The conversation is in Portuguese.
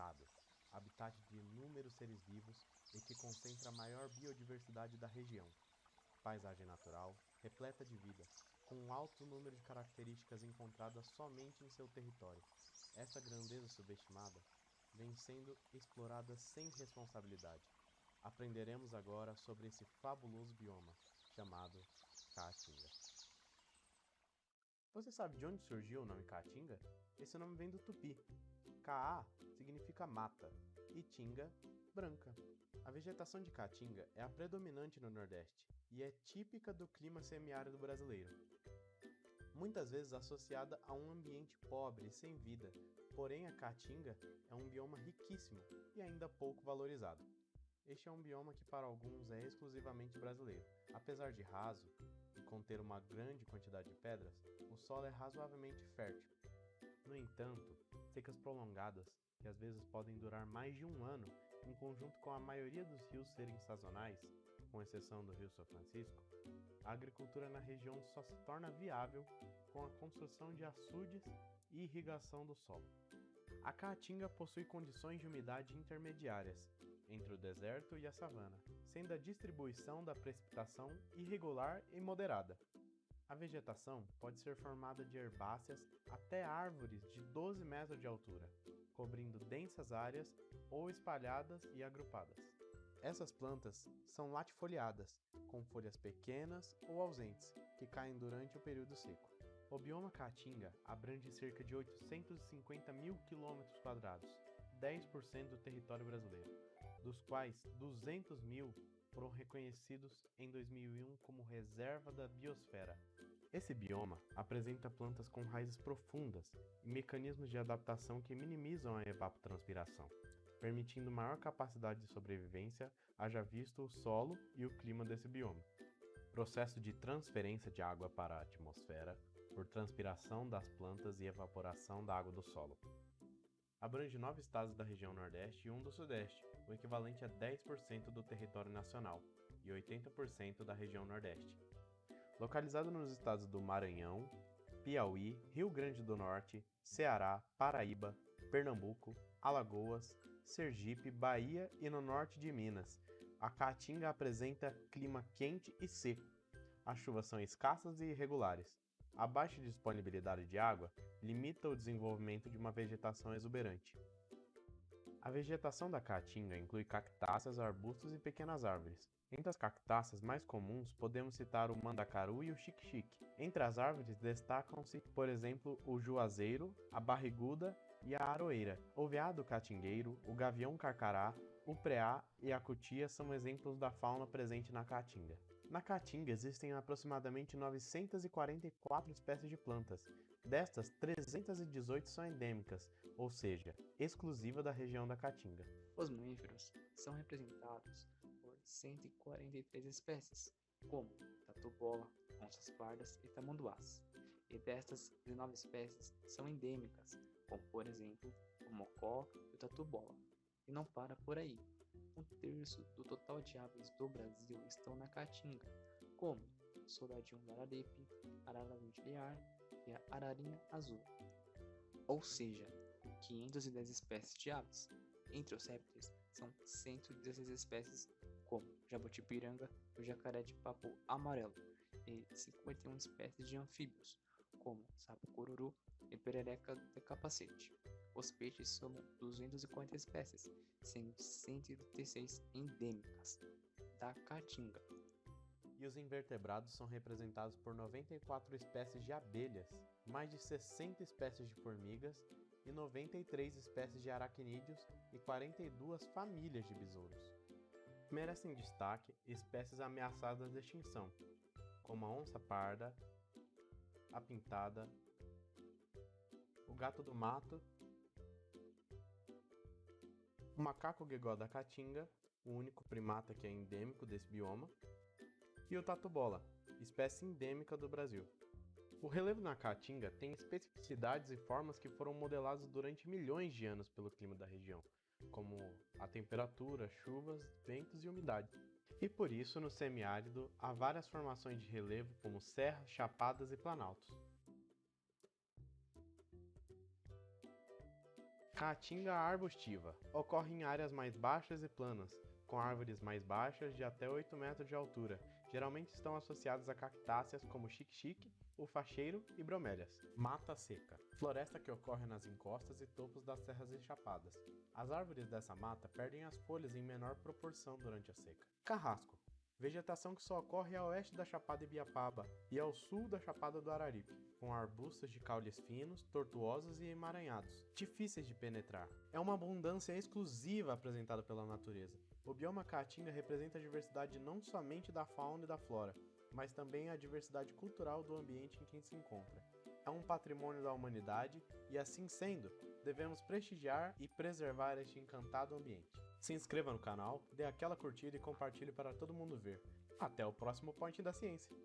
Cerrado, habitat de inúmeros seres vivos e que concentra a maior biodiversidade da região. Paisagem natural, repleta de vida, com um alto número de características encontradas somente em seu território. Essa grandeza subestimada vem sendo explorada sem responsabilidade. Aprenderemos agora sobre esse fabuloso bioma, chamado Caatinga. Você sabe de onde surgiu o nome Caatinga? Esse nome vem do tupi. Caa significa mata e tinga, branca. A vegetação de Caatinga é a predominante no Nordeste e é típica do clima semiárido brasileiro. Muitas vezes associada a um ambiente pobre e sem vida, porém a Caatinga é um bioma riquíssimo e ainda pouco valorizado. Este é um bioma que para alguns é exclusivamente brasileiro. Apesar de raso e conter uma grande quantidade de pedras, o solo é razoavelmente fértil. No entanto, secas prolongadas, que às vezes podem durar mais de um ano, em conjunto com a maioria dos rios serem sazonais, com exceção do Rio São Francisco, a agricultura na região só se torna viável com a construção de açudes e irrigação do solo. A Caatinga possui condições de umidade intermediárias entre o deserto e a savana, sendo a distribuição da precipitação irregular e moderada. A vegetação pode ser formada de herbáceas até árvores de 12 metros de altura, cobrindo densas áreas ou espalhadas e agrupadas. Essas plantas são latifoliadas, com folhas pequenas ou ausentes, que caem durante o período seco. O bioma Caatinga abrange cerca de 850 mil km², 10% do território brasileiro, dos quais 200 mil foram reconhecidos em 2001 como reserva da biosfera. Esse bioma apresenta plantas com raízes profundas e mecanismos de adaptação que minimizam a evapotranspiração, permitindo maior capacidade de sobrevivência, haja visto o solo e o clima desse bioma. Processo de transferência de água para a atmosfera por transpiração das plantas e evaporação da água do solo. Abrange 9 estados da região Nordeste e um do Sudeste, o equivalente a 10% do território nacional, e 80% da região Nordeste. Localizado nos estados do Maranhão, Piauí, Rio Grande do Norte, Ceará, Paraíba, Pernambuco, Alagoas, Sergipe, Bahia e no norte de Minas, a Caatinga apresenta clima quente e seco. As chuvas são escassas e irregulares. A baixa disponibilidade de água limita o desenvolvimento de uma vegetação exuberante. A vegetação da Caatinga inclui cactáceas, arbustos e pequenas árvores. Entre as cactáceas mais comuns podemos citar o mandacaru e o xique-xique. Entre as árvores destacam-se, por exemplo, o juazeiro, a barriguda e a aroeira. O veado catingueiro, o gavião carcará, o preá e a cutia são exemplos da fauna presente na Caatinga. Na Caatinga existem aproximadamente 944 espécies de plantas. Destas, 318 são endêmicas, ou seja, exclusiva da região da Caatinga. Os mamíferos são representados por 143 espécies, como tatu-bola, onças pardas e tamanduás. E destas, 19 espécies são endêmicas, como por exemplo o mocó e o tatu-bola. E não para por aí. 1/3 do total de aves do Brasil estão na Caatinga, como o soldadinho da araripe, a arara verde-liar e a ararinha azul. Ou seja, 510 espécies de aves. Entre os répteis, são 116 espécies, como jabuti-piranga e o jacaré de papo amarelo, e 51 espécies de anfíbios, como sapo-cururu e perereca de capacete. Os peixes somam 240 espécies, sendo 136 endêmicas da Caatinga. E os invertebrados são representados por 94 espécies de abelhas, mais de 60 espécies de formigas e 93 espécies de aracnídeos e 42 famílias de besouros. Merecem destaque espécies ameaçadas de extinção, como a onça parda, a pintada, o gato do mato, o macaco guegó da Caatinga, o único primata que é endêmico desse bioma, e o tatu-bola, espécie endêmica do Brasil. O relevo na Caatinga tem especificidades e formas que foram modeladas durante milhões de anos pelo clima da região, como a temperatura, chuvas, ventos e umidade. E por isso, no semiárido, há várias formações de relevo como serras, chapadas e planaltos. Caatinga arbustiva. Ocorre em áreas mais baixas e planas, com árvores mais baixas de até 8 metros de altura. Geralmente estão associadas a cactáceas como xique-xique, o facheiro e bromélias. Mata seca. Floresta que ocorre nas encostas e topos das serras e chapadas. As árvores dessa mata perdem as folhas em menor proporção durante a seca. Carrasco. Vegetação que só ocorre a oeste da Chapada Ibiapaba e ao sul da Chapada do Araripe, com arbustos de caules finos, tortuosos e emaranhados, difíceis de penetrar. É uma abundância exclusiva apresentada pela natureza. O bioma Caatinga representa a diversidade não somente da fauna e da flora, mas também a diversidade cultural do ambiente em que se encontra. É um patrimônio da humanidade e, assim sendo, devemos prestigiar e preservar este encantado ambiente. Se inscreva no canal, dê aquela curtida e compartilhe para todo mundo ver. Até o próximo Point da Ciência!